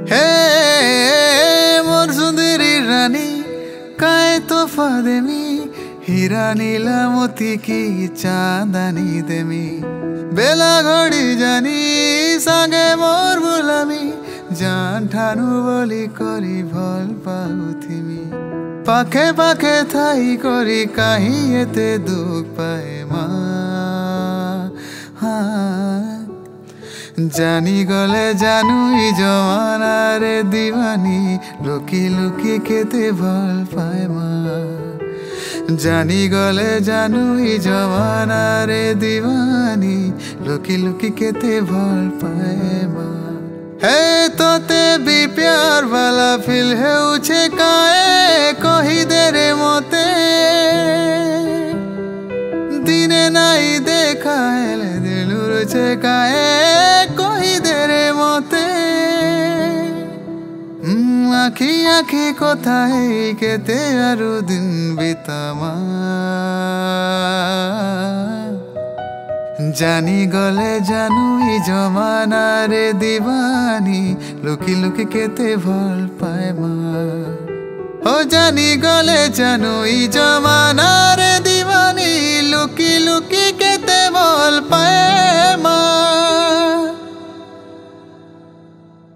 हे मोर सुंदरी रानी काए तोहफा देमी हीरा नीला मोती की चांदनी देमी बेला घड़ी जानी सांगे मोर बुलामी जान ठानु बोली करी भल पाउथिमी पाखे पाखे थाई करी काहीं एते दुख पाए मा जानी गले जानू ई जमाना रे दीवानी लुकी लुकी केते भल पाए मा जानी गले जानू ई जमाना रे दीवानी लुकी लुकी केते भल पाए मा हे तोते भी प्यार वाला फील है उछे काए कही दे रे मोते दिने नाई देखा है दिलुर छे काए कही दे रे मोते आखी आखी कथा है केते आरु दिन बितामा जानी गले जानू ई जमाना रे दीवानी लुकी लुकी केते भल पाए मा ओ जानी गले जानू ई जमाना रे